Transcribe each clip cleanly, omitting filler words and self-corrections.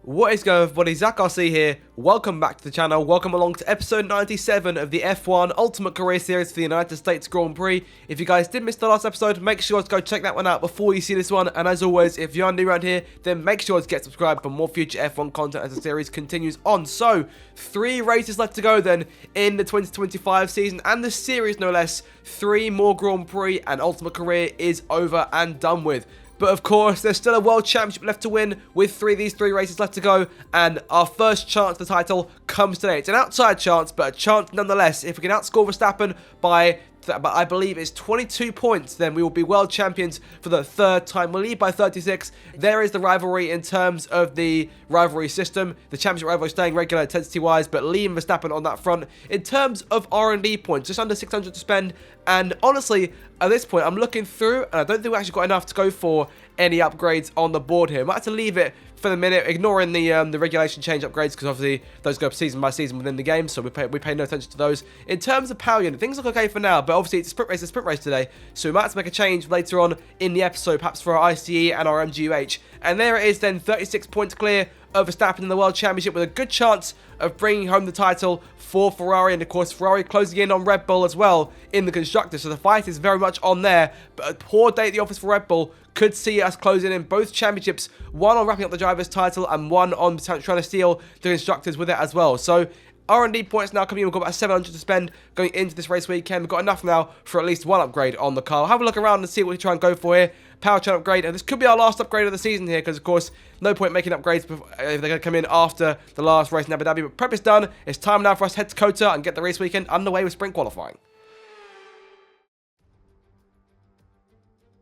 What is going on, everybody? Zach RC here. Welcome back to the channel. Welcome along to episode 97 of the F1 Ultimate Career Series for the United States Grand Prix. If you guys did miss the last episode, make sure to go check that one out before you see this one. And as always, if you're new around here, then make sure to get subscribed for more future F1 content as the series continues on. So, 3 races left to go then in the 2025 season and the series no less. 3 more Grand Prix and Ultimate Career is over and done with. But of course, there's still a World Championship left to win with these three races left to go. And our first chance for the title comes today. It's an outside chance, but a chance nonetheless. If we can outscore Verstappen by, I believe it's 22 points, then we will be world champions for the 3rd time. We'll lead by 36. There is the rivalry in terms of the rivalry system. The championship rivalry staying regular intensity-wise, but leading Verstappen on that front. In terms of R&D points, just under 600 to spend. And honestly, at this point, I'm looking through, and I don't think we actually got enough to go for any upgrades on the board here. I might have to leave it for the minute, ignoring the regulation change upgrades, because obviously those go up season by season within the game, so we pay no attention to those. In terms of power unit, things look okay for now, but obviously it's a sprint race today, so we might have to make a change later on in the episode, perhaps for our ICE and our MGUH. And there it is then, 36 points clear of Verstappen in the World Championship, with a good chance of bringing home the title for Ferrari. And of course, Ferrari closing in on Red Bull as well in the constructors, so the fight is very much on there. But a poor day at the office for Red Bull could see us closing in both championships, one on wrapping up the driver's title and one on trying to steal the constructors with it as well. So R&D points now coming in. We've got about 700 to spend going into this race weekend. We've got enough now for at least one upgrade on the car. Have a look around and see what we try and go for here. Powertrain upgrade, and this could be our last upgrade of the season here, because of course no point making upgrades if they're going to come in after the last race in Abu Dhabi. But prep is done. It's time now for us to head to Qatar and get the race weekend underway with sprint qualifying.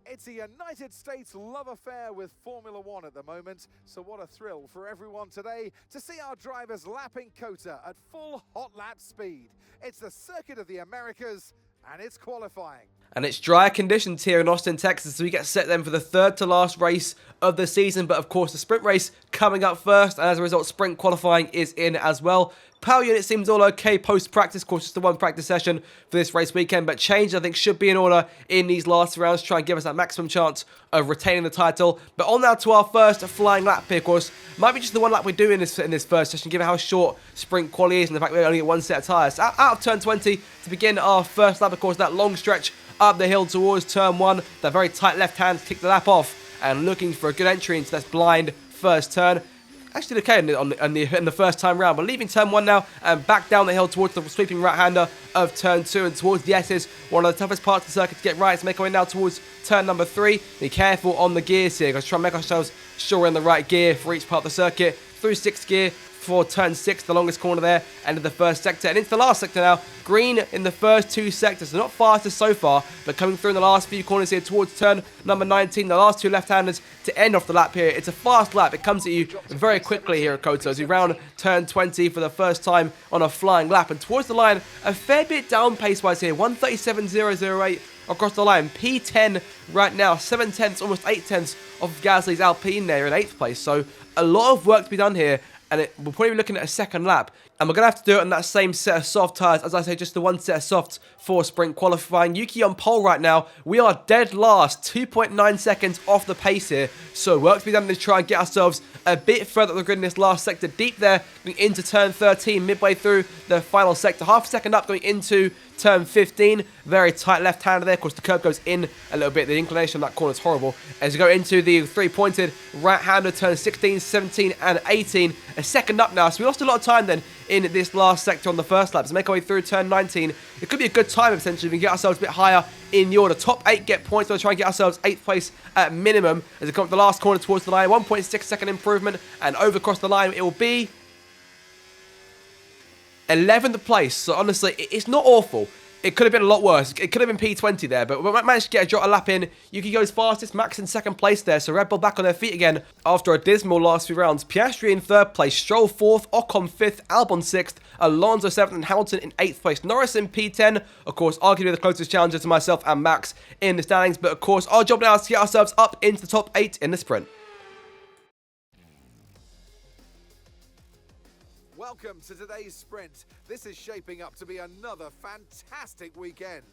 It's a United States love affair with Formula One at the moment, so what a thrill for everyone today to see our drivers lapping Qatar at full hot lap speed. It's the circuit of the Americas, and it's qualifying. And it's dry conditions here in Austin, Texas, so we get set then for the 3rd to last race of the season. But of course, the sprint race coming up first, and as a result, sprint qualifying is in as well. Power unit seems all okay post-practice. Of course, just the one practice session for this race weekend, but change, I think, should be in order in these last rounds to try and give us that maximum chance of retaining the title. But on now to our first flying lap here, of course. Might be just the one lap we do in this first session, given how short sprint quali is and the fact we only get one set of tyres. Out of turn 20 to begin our first lap, of course, that long stretch up the hill towards turn 1. That very tight left hand to kick the lap off, and looking for a good entry into this blind first turn. Actually okay in the first time round, but leaving turn 1 now and back down the hill towards the sweeping right-hander of turn 2 and towards the S's. One of the toughest parts of the circuit to get right. To make our way now towards turn number 3. Be careful on the gears here, because try and make ourselves sure we're in the right gear for each part of the circuit. Through 6th gear for turn 6, the longest corner there, and in the first sector, and into the last sector now. Green in the first 2 sectors, so not fastest so far, but coming through in the last few corners here towards turn number 19, the last 2 left-handers to end off the lap here. It's a fast lap. It comes at you very quickly here at Qatar as we round turn 20 for the first time on a flying lap, and towards the line, a fair bit down pace-wise here, 137.008 across the line. P10 right now, 7 tenths, almost 8 tenths of Gasly's Alpine there in 8th place, so a lot of work to be done here. And we're probably looking at a second lap. And we're going to have to do it on that same set of soft tyres. As I say, just the one set of softs for sprint qualifying. Yuki on pole right now. We are dead last. 2.9 seconds off the pace here. So work to be done to try and get ourselves a bit further up the grid in this last sector. Deep there, going into turn 13. Midway through the final sector. Half a second up going into turn 15. Very tight left-hander there. Of course, the curb goes in a little bit. The inclination on that corner is horrible. As you go into the 3-pointed right-hander, turn 16, 17, and 18. A second up now. So we lost a lot of time then in this last sector on the first lap. So make our way through turn 19. It could be a good time, potentially, if we can get ourselves a bit higher in the order. Top 8 get points. We'll try and get ourselves 8th place at minimum as we come up the last corner towards the line. 1.6 second improvement, and over across the line it will be 11th place. So honestly, it's not awful. It could have been a lot worse. It could have been P20 there, but we managed to get a lap in. Yuki goes fastest, Max in 2nd place there, so Red Bull back on their feet again after a dismal last few rounds. Piastri in 3rd place, Stroll 4th, Ocon 5th, Albon 6th, Alonso 7th, and Hamilton in 8th place. Norris in P10, of course, arguably the closest challenger to myself and Max in the standings, but of course, our job now is to get ourselves up into the top 8 in the sprint. Welcome to today's sprint. This is shaping up to be another fantastic weekend.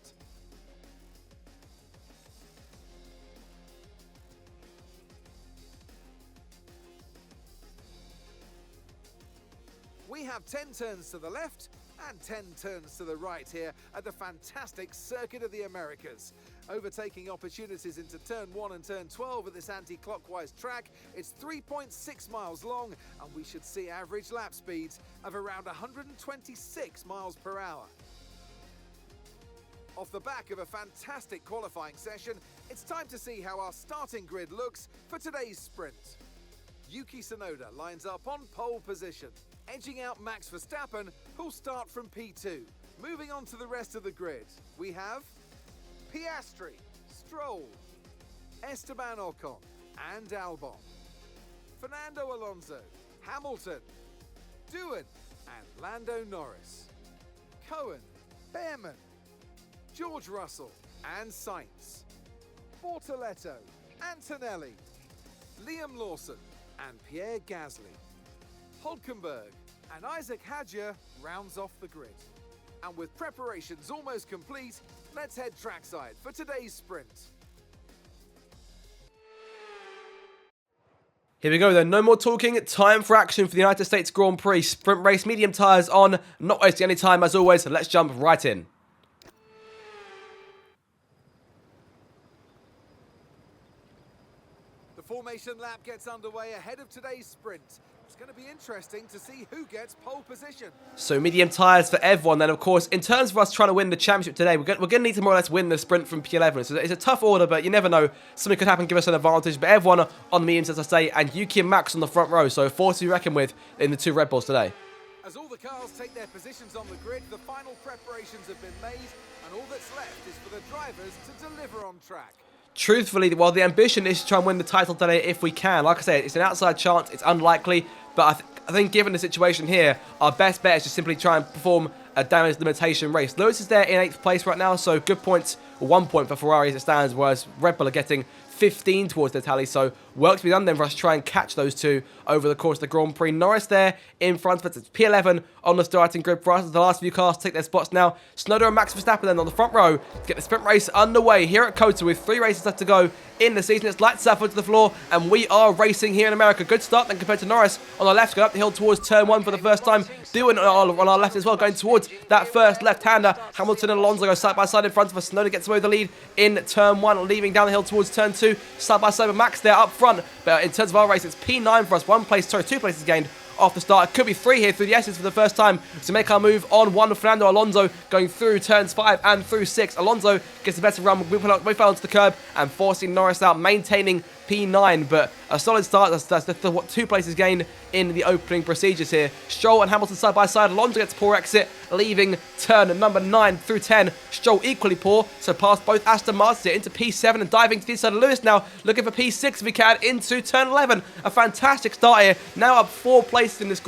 We have 10 turns to the left and 10 turns to the right here at the fantastic Circuit of the Americas. Overtaking opportunities into turn 1 and turn 12 at this anti-clockwise track. It's 3.6 miles long and we should see average lap speeds of around 126 miles per hour. Off the back of a fantastic qualifying session, it's time to see how our starting grid looks for today's sprint. Yuki Tsunoda lines up on pole position, edging out Max Verstappen, who'll start from P2. Moving on to the rest of the grid, we have Piastri, Stroll, Esteban Ocon and Albon, Fernando Alonso, Hamilton, Doohan and Lando Norris, Cohen, Behrman, George Russell and Sainz, Bortoletto, Antonelli, Liam Lawson and Pierre Gasly, Hulkenberg and Isaac Hadjar rounds off the grid. And with preparations almost complete, let's head trackside for today's sprint. Here we go then, no more talking, time for action for the United States Grand Prix. Sprint race, medium tyres on, not wasting any time as always, let's jump right in. The formation lap gets underway ahead of today's sprint. It's going to be interesting to see who gets pole position. So medium tyres for everyone then, of course. In terms of us trying to win the championship today, we're going to need to more or less win the sprint from P11. So it's a tough order, but you never know. Something could happen, give us an advantage. But everyone on the mediums, as I say, and Yuki and Max on the front row. So force to be reckoned with in the two Red Bulls today. As all the cars take their positions on the grid, the final preparations have been made, and all that's left is for the drivers to deliver on track. Truthfully, while the ambition is to try and win the title today if we can, like I say, it's an outside chance, it's unlikely, but I think given the situation here, our best bet is to simply try and perform a damage limitation race. Lewis is there in 8th place right now, so good points, 1 point for Ferrari as it stands, whereas Red Bull are getting 15 towards their tally, so work to be done then for us to try and catch those two over the course of the Grand Prix. Norris there in front of us. It's P11 on the starting grid for us as the last few cars take their spots now. Tsunoda and Max Verstappen then on the front row to get the sprint race underway here at COTA with 3 races left to go in the season. It's lights up onto the floor and we are racing here in America. Good start then compared to Norris on the left, going up the hill towards turn 1 for the first time. Doohan on our left as well, going towards that first left-hander. Hamilton and Alonso go side by side in front of us. Tsunoda gets away with the lead in turn 1, leaving down the hill towards turn 2. Side by side with Max there up front. But in terms of our race, it's P9 for us. 2 places gained off the start. It could be 3 here through the S's for the first time to make our move on 1 with Fernando Alonso going through turns 5 and through 6. Alonso gets a better run. We fell onto the curb and forcing Norris out, maintaining P9, but a solid start. That's the 2 places gained in the opening procedures here. Stroll and Hamilton side by side. Alonso gets a poor exit, leaving turn number 9 through 10. Stroll equally poor, so past both Aston Martins into P7 and diving to the inside of Lewis now, looking for P6 if we can into turn 11. A fantastic start here. Now up 4 places in this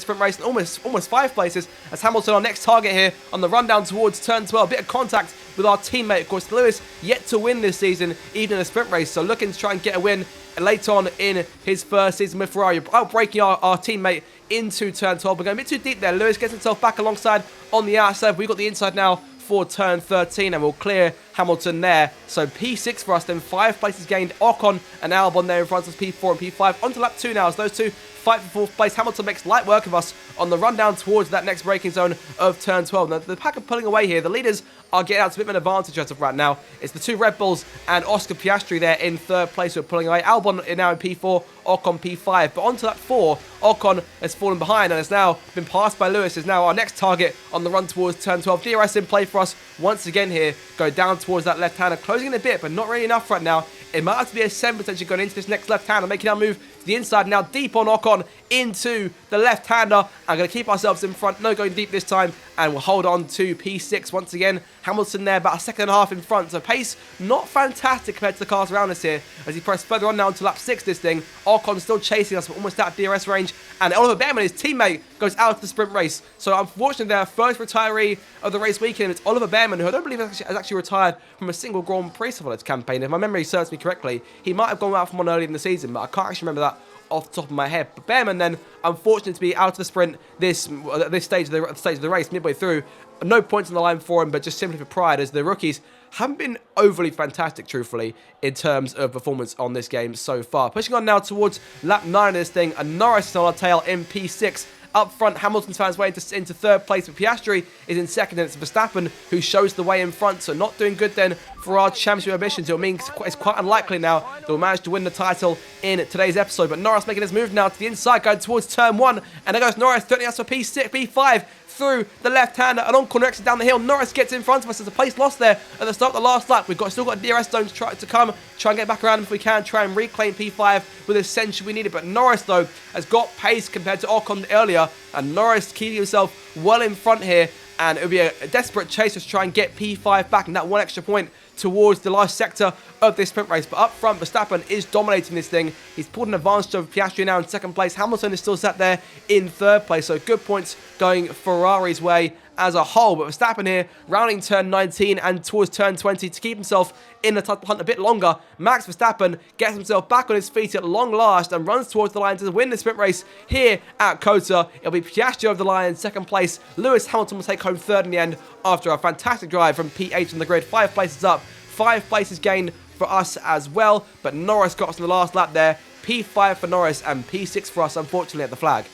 sprint race, and almost 5 places as Hamilton, our next target here on the rundown towards turn 12. Bit of contact with our teammate, of course. Lewis yet to win this season, even in a sprint race, so looking to try and get a win late on in his first season with Ferrari, outbreaking our teammate into turn 12. We're going a bit too deep there. Lewis gets himself back alongside on the outside. We've got the inside now for turn 13 and we'll clear Hamilton there. So P6 for us then, 5 places gained. Ocon and Albon there in front of us, P4 and P5. On to lap 2 now as those two fight for 4th place. Hamilton makes light work of us on the run down towards that next braking zone of turn 12. Now the pack are pulling away here. The leaders are getting out to a bit of an advantage as of right now. It's the 2 Red Bulls and Oscar Piastri there in 3rd place who are pulling away. Albon now in P4, Ocon P5. But onto that 4, Ocon has fallen behind and has now been passed by Lewis. Is now our next target on the run towards turn 12. DRS in play for us once again here. Go down towards that left-hander, closing in a bit, but not really enough right now. It might have to be a 7 potentially going into this next left-hander, making our move to the inside now, deep on Ocon into the left-hander. I'm going to keep ourselves in front, no going deep this time, and we'll hold on to P6 once again. Hamilton there about a second and a half in front, so pace not fantastic compared to the cars around us here as he presses further on now to lap 6 this thing. Ocon still chasing us, but almost out of DRS range, and Oliver Behrman, his teammate, goes out of the sprint race. So unfortunately their first retiree of the race weekend, it's Oliver Behrman, who I don't believe has actually retired from a single Grand Prix for this campaign. If my memory serves me correctly, he might have gone out from one early in the season, but I can't actually remember that off the top of my head. But Behrman then, unfortunate to be out of the sprint this stage of the race, midway through. No points on the line for him, but just simply for pride, as the rookies haven't been overly fantastic, truthfully, in terms of performance on this game so far. Pushing on now towards lap 9 of this thing, and Norris is on our tail in P6 Up front, Hamilton's found his way into third place, but Piastri is in second, and it's Verstappen who shows the way in front. So not doing good then for our championship ambitions. It means it's quite unlikely now that we'll manage to win the title in today's episode. But Norris making his move now to the inside, going towards turn 1, and there goes Norris, 30 us for P6, P5. Through the left-hander, an on-corner exit down the hill. Norris gets in front of us. There's a place lost there at the start of the last lap. We've still got DRS zones to come. Try and get back around if we can. Try and reclaim P5 with the ascension we needed. But Norris, though, has got pace compared to Ocon earlier. And Norris keeping himself well in front here. And it would be a desperate chase to try and get P5 back. And that one extra point towards the last sector of this sprint race. But up front, Verstappen is dominating this thing. He's pulled an advantage over Piastri now in second place. Hamilton is still sat there in third place. So good points going Ferrari's way as a whole. But Verstappen here, rounding turn 19 and towards turn 20 to keep himself in the title hunt a bit longer. Max Verstappen gets himself back on his feet at long last and runs towards the line to win the sprint race here at COTA. It'll be Piastri over the line in second place. Lewis Hamilton will take home third in the end after a fantastic drive from P8 on the grid. 5 places up, 5 places gained for us as well. But Norris got us in the last lap there. P5 for Norris and P6 for us, unfortunately, at the flag.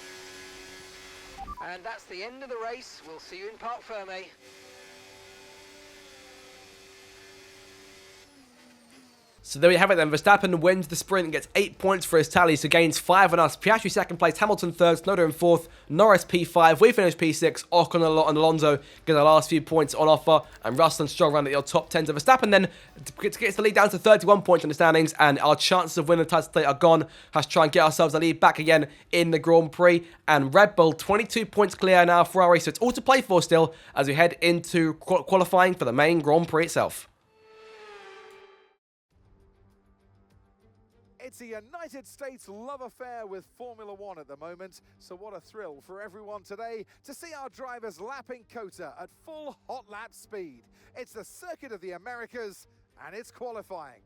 And that's the end of the race. We'll see you in Parc Fermé. So there we have it then. Verstappen wins the sprint and gets 8 points for his tally, so gains 5 on us. Piastri second place, Hamilton third, Tsunoda in fourth, Norris P5, we finished P6, Ocon and Alonso get the last few points on offer, and Russell and Stroll round at your top 10. So Verstappen then gets the lead down to 31 points in the standings, and our chances of winning the title today are gone. Has to try and get ourselves a lead back again in the Grand Prix, and Red Bull 22 points clear now, Ferrari, so it's all to play for still as we head into qualifying for the main Grand Prix itself. It's a United States love affair with Formula One at the moment, so what a thrill for everyone today to see our drivers lapping COTA at full hot lap speed. It's the circuit of the Americas, and it's qualifying.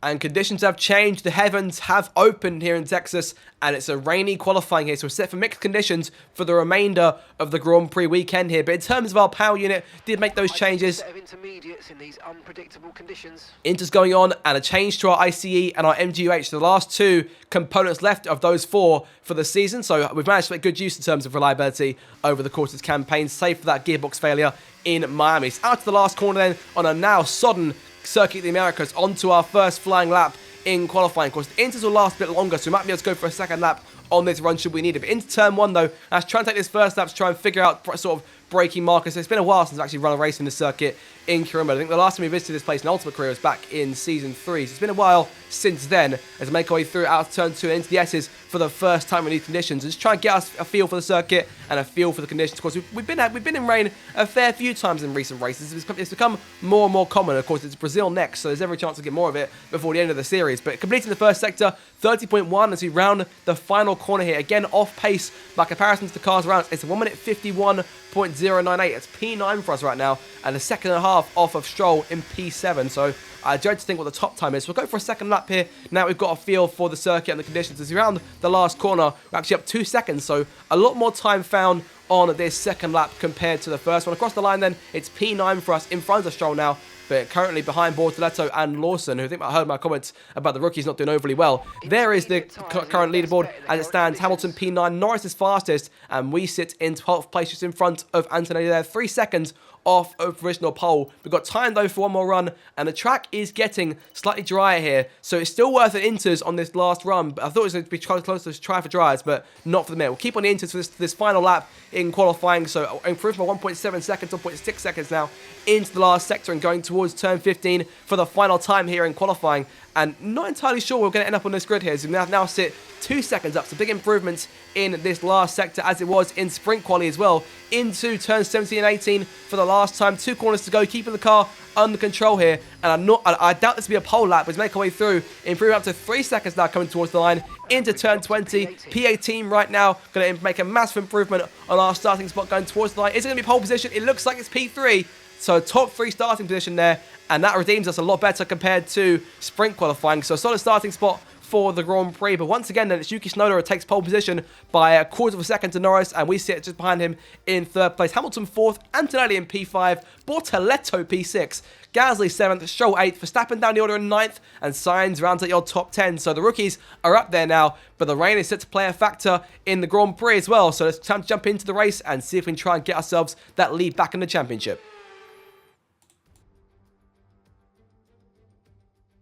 And conditions have changed. The heavens have opened here in Texas, and it's a rainy qualifying here. So we're set for mixed conditions for the remainder of the Grand Prix weekend here. But in terms of our power unit, did make those changes. Set of intermediates in these unpredictable conditions. Inter's going on, and a change to our ICE and our MGUH. The last 2 components left of those 4 for the season. So we've managed to make good use in terms of reliability over the course of this campaign, save for that gearbox failure in Miami. It's out to the last corner then on a now sodden circuit of the Americas onto our first flying lap in qualifying. Of course, the inters will last a bit longer, so we might be able to go for a second lap on this run should we need it. But into turn 1 though, let's try and take this first lap to try and figure out sort of braking markers. It's been a while since I've actually run a race in the circuit in Kirima. I think the last time we visited this place in Ultimate Career was back in Season 3. So it's been a while since then as we make our way through out of turn 2 and into the S's for the first time in these conditions. And just try and get us a feel for the circuit and a feel for the conditions. Of course, we've been in rain a fair few times in recent races. It's become more and more common. Of course, it's Brazil next, so there's every chance to get more of it before the end of the series. But completing the first sector, 30.1 as we round the final corner here. Again, off pace by comparison to the cars around us. It's a 1 minute 51.098. It's P9 for us right now, and a second and a half off of Stroll in P7. So I dread to think what the top time is. We'll go for a second lap here. Now we've got a feel for the circuit and the conditions. As we round the last corner, we're actually up 2 seconds, so a lot more time found on this second lap compared to the first one. Across the line then, it's P9 for us in front of Stroll now, but currently behind Bortoletto and Lawson, who I think I heard my comments about the rookies not doing overly well. There is the current leaderboard as it stands. Hamilton P9, Norris is fastest, and we sit in 12th place just in front of Antonelli there. 3 seconds off of original pole. We've got time though for one more run, and the track is getting slightly drier here, so it's still worth an inters on this last run. But I thought it was going to be close to try for dryers, but not for the minute. We'll keep on the inters for this final lap in qualifying, so improve from 1.7 seconds, 1.6 seconds now into the last sector and going towards turn 15 for the final time here in qualifying. And not entirely sure we're going to end up on this grid here, so we now sit 2 seconds up. So big improvements in this last sector as it was in sprint quali as well. Into turns 17 and 18 for the last time. 2 corners to go, keeping the car under control here. And I doubt this will be a pole lap, but it's making our way through. Improving up to 3 seconds now coming towards the line. Into turn 20. P18 right now going to make a massive improvement on our starting spot going towards the line. Is it going to be pole position? It looks like it's P3. So top 3 starting position there, and that redeems us a lot better compared to sprint qualifying. So a solid starting spot for the Grand Prix. But once again, then it's Yuki Tsunoda who takes pole position by a quarter of a second to Norris, and we sit just behind him in third place. Hamilton 4th, Antonelli in P5, Bortoleto P6, Gasly 7th, Stroll 8th, Verstappen down the order in 9th, and Sainz rounds at your top 10. So the rookies are up there now, but the rain is set to play a factor in the Grand Prix as well. So it's time to jump into the race and see if we can try and get ourselves that lead back in the championship.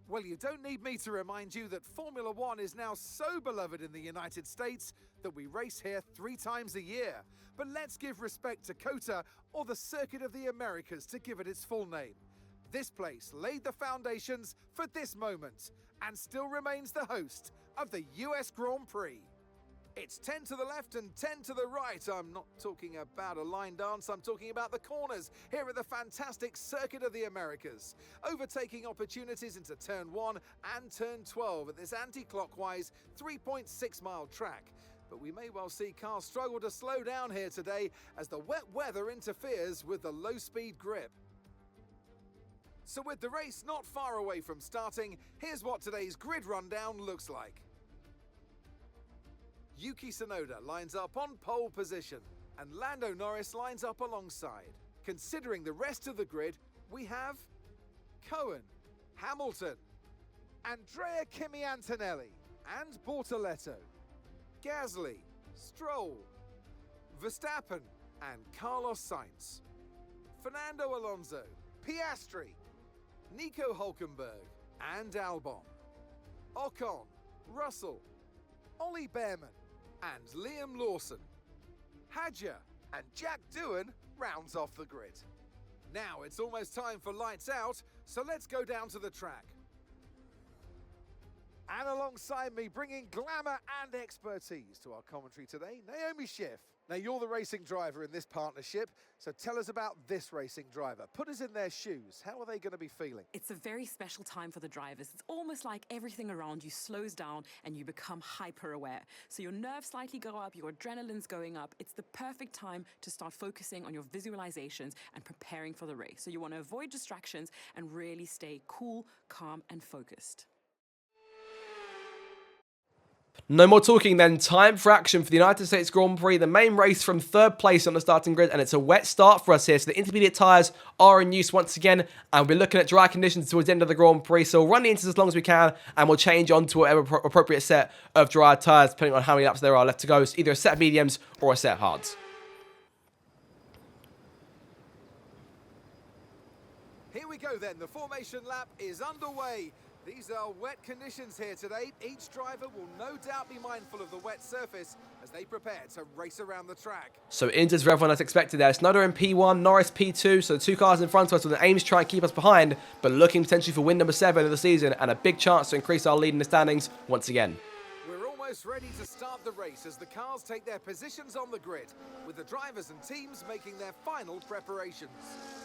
Well, you don't need me to remind you that Formula One is now so beloved in the United States that we race here 3 times a year. But let's give respect to COTA, or the Circuit of the Americas, to give it its full name. This place laid the foundations for this moment and still remains the host of the US Grand Prix. It's 10 to the left and 10 to the right. I'm not talking about a line dance, I'm talking about the corners here at the fantastic Circuit of the Americas. Overtaking opportunities into turn 1 and turn 12 at this anti-clockwise 3.6-mile track. But we may well see cars struggle to slow down here today as the wet weather interferes with the low-speed grip. So with the race not far away from starting, here's what today's grid rundown looks like. Yuki Tsunoda lines up on pole position, and Lando Norris lines up alongside. Considering the rest of the grid, we have Cohen, Hamilton, Andrea Kimi Antonelli, and Bortoleto, Gasly, Stroll, Verstappen, and Carlos Sainz, Fernando Alonso, Piastri, Nico Hülkenberg, and Albon, Ocon, Russell, Ollie Behrman, and Liam Lawson. Hadjar and Jack Doohan rounds off the grid. Now it's almost time for lights out, so let's go down to the track. And alongside me, bringing glamour and expertise to our commentary today, Naomi Schiff. Now, you're the racing driver in this partnership, so tell us about this racing driver. Put us in their shoes. How are they going to be feeling? It's a very special time for the drivers. It's almost like everything around you slows down and you become hyper-aware. So your nerves slightly go up, your adrenaline's going up. It's the perfect time to start focusing on your visualizations and preparing for the race. So you want to avoid distractions and really stay cool, calm, and focused. No more talking then. Time for action for the United States Grand Prix. The main race from third place on the starting grid, and it's a wet start for us here. So the intermediate tyres are in use once again, and we're looking at dry conditions towards the end of the Grand Prix. So we'll run the inters as long as we can, and we'll change on to whatever appropriate set of dry tyres, depending on how many laps there are left to go. So either a set of mediums or a set of hards. Here we go then. The formation lap is underway. These are wet conditions here today. Each driver will no doubt be mindful of the wet surface as they prepare to race around the track. So inters for everyone as expected there. Tsunoda in P1, Norris P2, so the 2 cars in front of us with an aim to try and keep us behind, but looking potentially for win number 7 of the season and a big chance to increase our lead in the standings once again. We're almost ready to start the race as the cars take their positions on the grid, with the drivers and teams making their final preparations.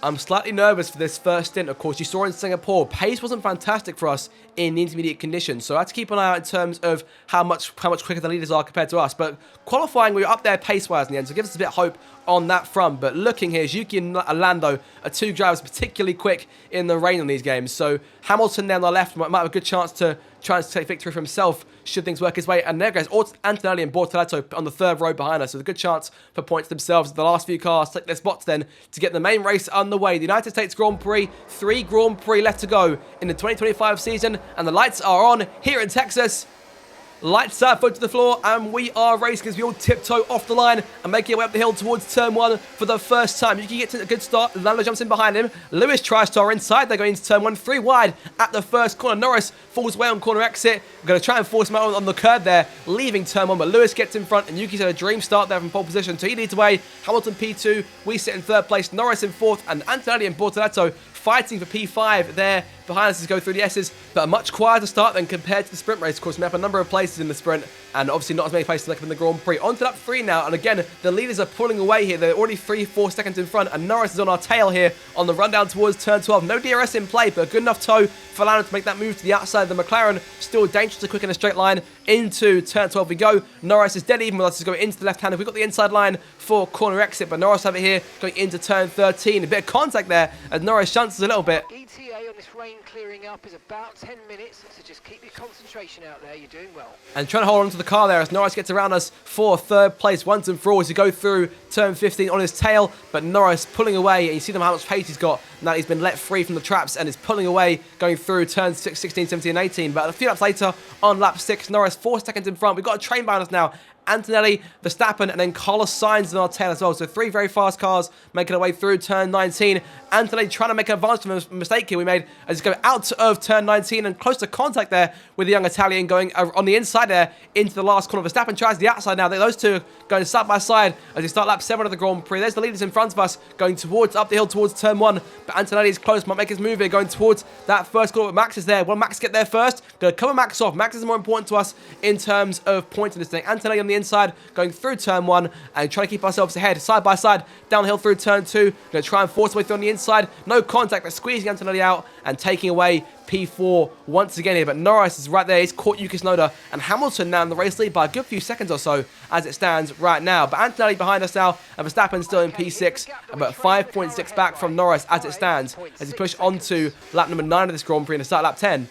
I'm slightly nervous for this first stint. Of course, you saw in Singapore, pace wasn't fantastic for us in the intermediate conditions, so I have to keep an eye out in terms of how much quicker the leaders are compared to us. But qualifying, we were up there pace-wise in the end, so it gives us a bit of hope on that front. But looking here, Yuki and Lando are 2 drivers particularly quick in the rain on these games. So Hamilton there on the left might have a good chance to try and take victory for himself should things work his way. And there goes Antonelli and Bortoleto on the 3rd row behind us. So a good chance for points themselves. The last few cars take their spots then to get the main race underway. The United States Grand Prix, 3 Grand Prix left to go in the 2025 season. And the lights are on here in Texas. Lights out, foot to the floor, and we are racing as we all tiptoe off the line and making our way up the hill towards turn 1 for the first time. You can get to a good start. Lando jumps in behind him. Lewis tries to our inside. They're going into turn 1, 3 wide at the first corner. Norris falls away on corner exit. We're going to try and force him out on the curb there, leaving turn 1, but Lewis gets in front, and Yuki's had a dream start there from pole position, so he leads away. Hamilton P2, we sit in 3rd place, Norris in 4th, and Antonelli and Bortoleto fighting for P5 there behind us as we go through the S's, but a much quieter start than compared to the sprint race. Of course, we have a number of places in the sprint, and obviously not as many places like in the Grand Prix. On to lap 3 now, and again, the leaders are pulling away here. They're already 3-4 seconds in front, and Norris is on our tail here on the rundown towards turn 12. No DRS in play, but a good enough tow for Lando to make that move to the outside of the McLaren. Still dangerously quick in a straight line. Into turn 12 we go. Norris is dead even with us. He's going into the left-hander. We've got the inside line for corner exit, but Norris have it here going into turn 13. A bit of contact there as Norris shunts us a little bit. ETA this rain clearing up is about 10 minutes, so just keep your concentration out there. You're doing well. And trying to hold on to the car there as Norris gets around us for third place once and for all as he go through turn 15 on his tail. But Norris pulling away, and you see them how much pace he's got now he's been let free from the traps and is pulling away going through turns 16, 17 and 18. But a few laps later on lap 6, Norris 4 seconds in front. We've got a train behind us now. Antonelli, Verstappen, and then Carlos Sainz in our tail as well. So 3 very fast cars making their way through turn 19. Antonelli trying to make an advantage from a mistake here we made as he goes out of turn 19 and close to contact there with the young Italian going on the inside there into the last corner. Verstappen tries the outside now. Those two going side by side as we start lap 7 of the Grand Prix. There's the leaders in front of us going towards up the hill towards turn 1. But Antonelli is close, might make his move here going towards that first corner. But Max is there. Will Max get there first? Going to cover Max off. Max is more important to us in terms of points in this thing. Antonelli on the inside going through turn 1 and trying to keep ourselves ahead side by side downhill through turn 2. Going to try and force our way through on the inside. No contact, but squeezing Antonelli out and taking away P4 once again here. But Norris is right there. He's caught Yuki Tsunoda and Hamilton now in the race lead by a good few seconds or so as it stands right now. But Antonelli behind us now and Verstappen still in P6, but 5.6 back from Norris as it stands as he pushed on to lap number 9 of this Grand Prix and start lap 10.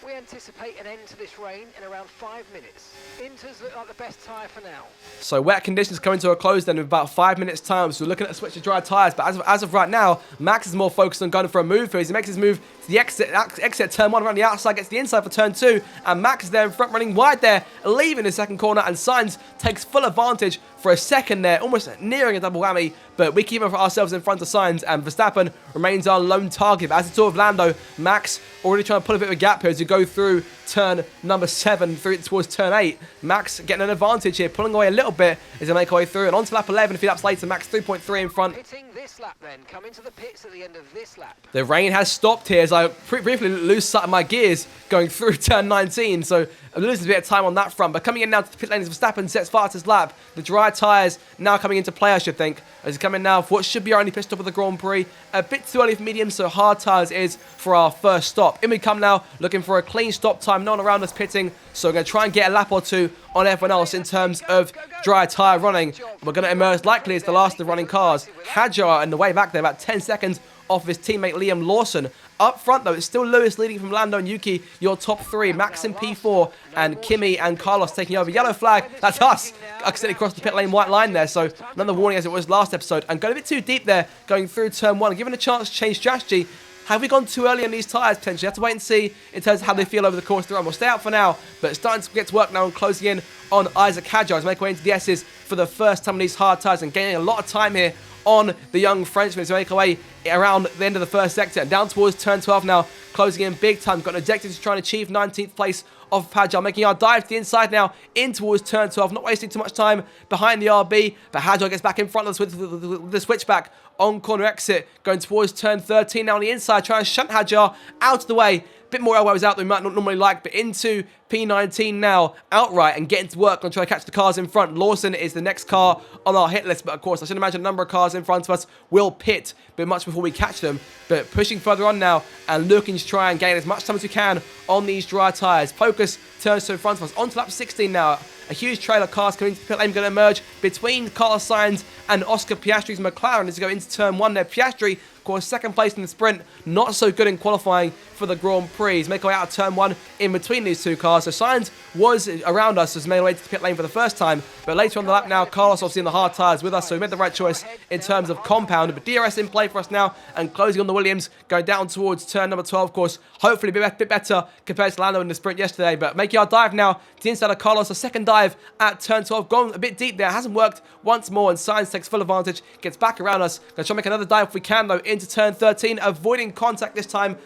We anticipate an end to this rain in around 5 minutes. Inters look like the best tyre for now. So wet conditions coming to a close then in about 5 minutes time. So we're looking at a switch to dry tyres. But as of right now, Max is more focused on going for a move here. As he makes his move to the exit turn 1 around the outside, gets the inside for turn 2. And Max is there in front running wide there, leaving the second corner. And Sainz takes full advantage for a second there, almost nearing a double whammy. But we keep ourselves in front of Sainz and Verstappen remains our lone target. But as it's all of Lando, Max already trying to pull a bit of a gap here as you go through turn number 7 through towards turn 8. Max getting an advantage here, pulling away a little bit as they make our way through. And on to lap 11, a few laps later, Max 3.3 in front. Pitting this lap then, come into the pits at the end of this lap. The rain has stopped here as I briefly lose sight of my gears going through turn 19. So I'm losing a bit of time on that front. But coming in now to the pit lane as Verstappen sets fastest lap. The dry tyres now coming into play, I should think. As he's coming now for what should be our only pit stop of the Grand Prix. A bit too early for mediums, so hard tyres is for our first stop. In we come now, looking for a clean stop time. No one around us pitting, so we're going to try and get a lap or two on everyone else in terms of dry tyre running. We're going to emerge likely as the last of the running cars. Hadjar in the way back there, about 10 seconds off of his teammate Liam Lawson. Up front though, it's still Lewis leading from Lando and Yuki, your top 3. Max in P4 and Kimi and Carlos taking over. Yellow flag, that's us. Accidentally crossed the pit lane white line there, so another warning as it was last episode. And going a bit too deep there, going through turn 1, given a chance to change strategy. Have we gone too early on these tyres potentially? Have to wait and see in terms of how they feel over the course of the run. We'll stay out for now, but it's starting to get to work now and closing in on Isaac Hadjar as make way into the S's for the first time on these hard tyres and gaining a lot of time here on the young Frenchman to make our way around the end of the first sector and down towards turn 12 now, closing in big time. Got an objective to try and achieve 19th place of Hadjar, making our dive to the inside now in towards turn 12, not wasting too much time behind the RB, but Hadjar gets back in front of us with the switchback on corner exit, going towards turn 13 now on the inside, trying to shunt Hadjar out of the way. Bit more elbows out than we might not normally like, but into P19 now, outright, and getting to work on trying to catch the cars in front. Lawson is the next car on our hit list, but of course, I should imagine a number of cars in front of us will pit, but much before we catch them. But pushing further on now and looking to try and gain as much time as we can on these dry tyres. Focus turns to in front of us. On to lap 16 now. A huge trail of cars coming into the pit lane, going to emerge between Carlos Sainz and Oscar Piastri's McLaren as we go into turn 1 there. Piastri, of course, second place in the sprint, not so good in qualifying for the Grand Prix. Make our way out of turn 1 in between these two cars. So Sainz was around us as made our way to the pit lane for the first time, but later on the lap now, Carlos obviously in the hard tyres with us, so we made the right choice in terms of compound. But DRS in play for us now and closing on the Williams, going down towards turn number 12, of course. Hopefully a bit better compared to Lando in the sprint yesterday, but making our dive now to the inside of Carlos, a second dive at turn 12, gone a bit deep there, hasn't worked once more, and Sainz takes full advantage, gets back around us. Going to try and make another dive if we can though into turn 13, avoiding contact this time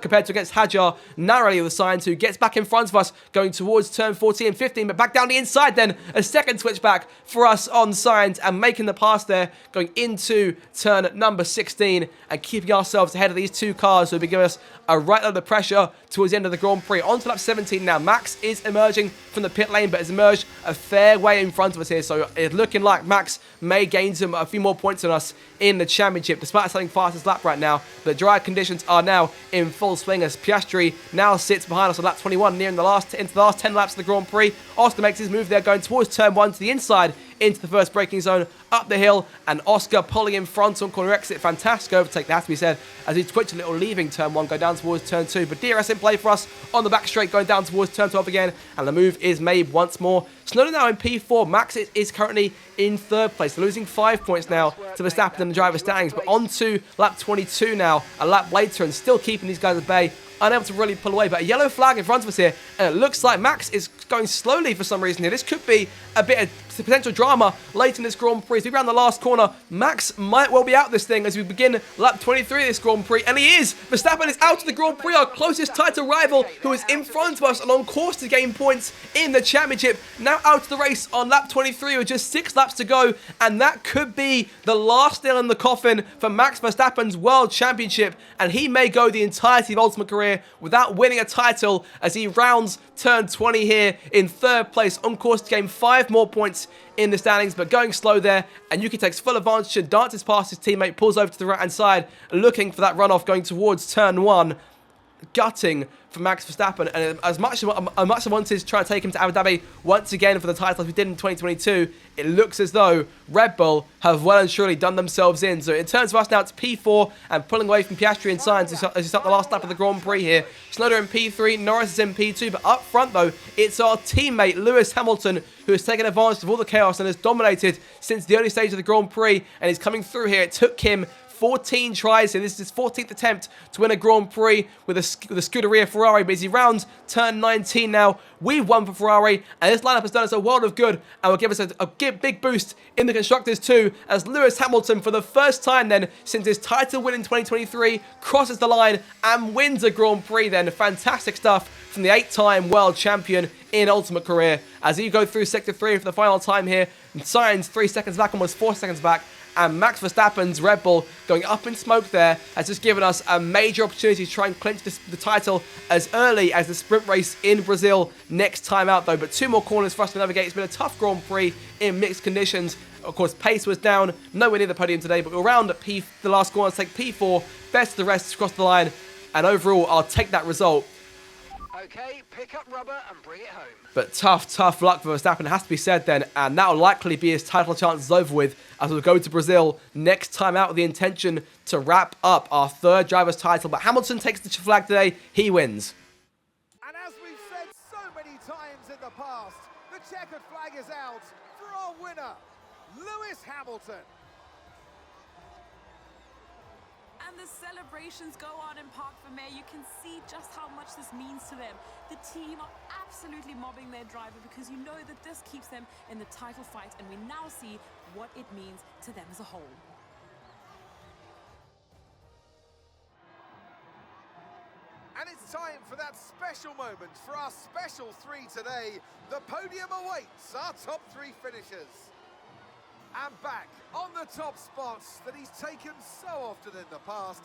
compared to against Hadjar, narrowly with Sainz, who gets back in front of us, going towards turn 14 and 15, but back down the inside then, a second switchback for us on Sainz, and making the pass there, going into turn number 16, and keeping ourselves ahead of these two cars, who will be giving us a right load of pressure towards the end of the Grand Prix. On to lap 17 now. Max is emerging from the pit lane, but has emerged a fair way in front of us here, so it's looking like Max may gain a few more points than us in the championship, despite us having fastest lap right now. The dry conditions are now in full swing as Piastri now sits behind us on lap 21, nearing into the last 10 laps of the Grand Prix. Oscar makes his move there, going towards turn 1 to the inside into the first braking zone, up the hill, and Oscar pulling in front on corner exit. Fantastic overtake, that has to be said, as he twitched a little leaving turn 1, go down towards turn 2. But DRS in play for us on the back straight, going down towards turn 12 again, and the move is made once more. Snowden now in P4. Max is currently in 3rd place, losing 5 points now to Verstappen in the driver's standings, but on to lap 22 now, a lap later, and still keeping these guys at bay, unable to really pull away. But a yellow flag in front of us here, and it looks like Max is going slowly for some reason here. This could be a bit of potential drama late in this Grand Prix. As we round the last corner, Max might well be out this thing as we begin lap 23 of this Grand Prix, and he is! Verstappen is out of the Grand Prix, our closest title rival, who is in front of us and on course to gain points in the championship. Now out of the race on lap 23 with just 6 laps to go, and that could be the last nail in the coffin for Max Verstappen's World Championship, and he may go the entirety of Ultimate career without winning a title as he rounds turn 20 here in 3rd place, on course to gain 5 more points in the standings, but going slow there, and Yuki takes full advantage and dances past his teammate, pulls over to the right hand side, looking for that runoff going towards turn 1. Gutting for Max Verstappen, and as much as I wanted to try and take him to Abu Dhabi once again for the title as we did in 2022, it looks as though Red Bull have well and truly done themselves in. So in terms of us now, it's P4 and pulling away from Piastri and Sainz as we start the last lap of the Grand Prix here. Snowden in P3, Norris is in P2, but up front though, it's our teammate Lewis Hamilton who has taken advantage of all the chaos and has dominated since the early stage of the Grand Prix, and he's coming through here. It took him 14 tries here. This is his 14th attempt to win a Grand Prix with a Scuderia Ferrari, but as he rounds turn 19 now, we've won for Ferrari, and this lineup has done us a world of good and will give us a big boost in the Constructors too, as Lewis Hamilton, for the first time then since his title win in 2023, crosses the line and wins a Grand Prix then. Fantastic stuff from the 8-time world champion in Ultimate career. As you go through Sector 3 for the final time here, and Sainz 3 seconds back, almost 4 seconds back, and Max Verstappen's Red Bull going up in smoke there has just given us a major opportunity to try and clinch the title as early as the sprint race in Brazil next time out though. But 2 more corners for us to navigate. It's been a tough Grand Prix in mixed conditions. Of course, pace was down, nowhere near the podium today, but we'll round at the last corner, take P4, best of the rest across the line, and overall, I'll take that result. Okay, pick up rubber and bring it home. But tough luck for Verstappen, it has to be said then, and that will likely be his title chances over with as we'll go to Brazil next time out with the intention to wrap up our 3rd driver's title. But Hamilton takes the flag today, he wins. And as we've said so many times in the past, the checkered flag is out for our winner, Lewis Hamilton. And the celebrations go on in Park Vermeer. You can see just how much this means to them. The team are absolutely mobbing their driver because you know that this keeps them in the title fight, and we now see what it means to them as a whole. And it's time for that special moment for our special 3 today. The podium awaits our top 3 finishers. And back on the top spots that he's taken so often in the past.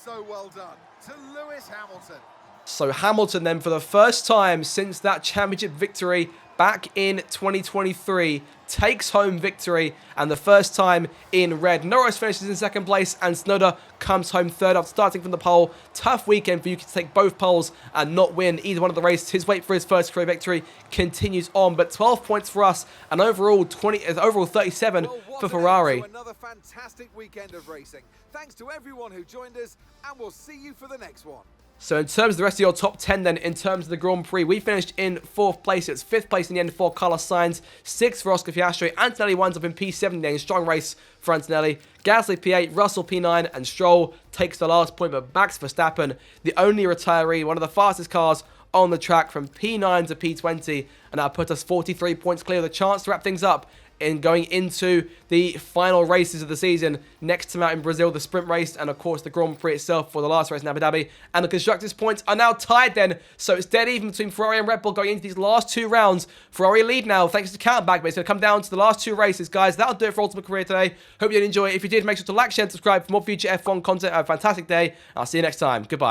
So well done to Lewis Hamilton. So Hamilton then, for the first time since that championship victory back in 2023, takes home victory, and the first time in red. Norris finishes in 2nd place, and Tsunoda comes home 3rd after starting from the pole. Tough weekend for Yuki to take both poles and not win either one of the races. His wait for his first career victory continues on, but 12 points for us, and overall 37 for Ferrari. Another fantastic weekend of racing. Thanks to everyone who joined us, and we'll see you for the next one. So in terms of the rest of your top 10 then, in terms of the Grand Prix, we finished in 4th place. It's 5th place in the end for Carlos Sainz, 6th for Oscar Piastri. Antonelli winds up in P7 then, strong race for Antonelli. Gasly P8, Russell P9, and Stroll takes the last point, but Max Verstappen, the only retiree, one of the fastest cars on the track from P9 to P20, and that put us 43 points clear, with a chance to wrap things up in going into the final races of the season. Next time out in Brazil, the sprint race, and of course the Grand Prix itself for the last race in Abu Dhabi. And the Constructors' points are now tied then, so it's dead even between Ferrari and Red Bull going into these last 2 rounds. Ferrari lead now thanks to countback, but it's going to come down to the last 2 races. Guys, that'll do it for Ultimate Career today. Hope you did enjoy it. If you did, make sure to like, share, and subscribe for more future F1 content. Have a fantastic day. I'll see you next time. Goodbye.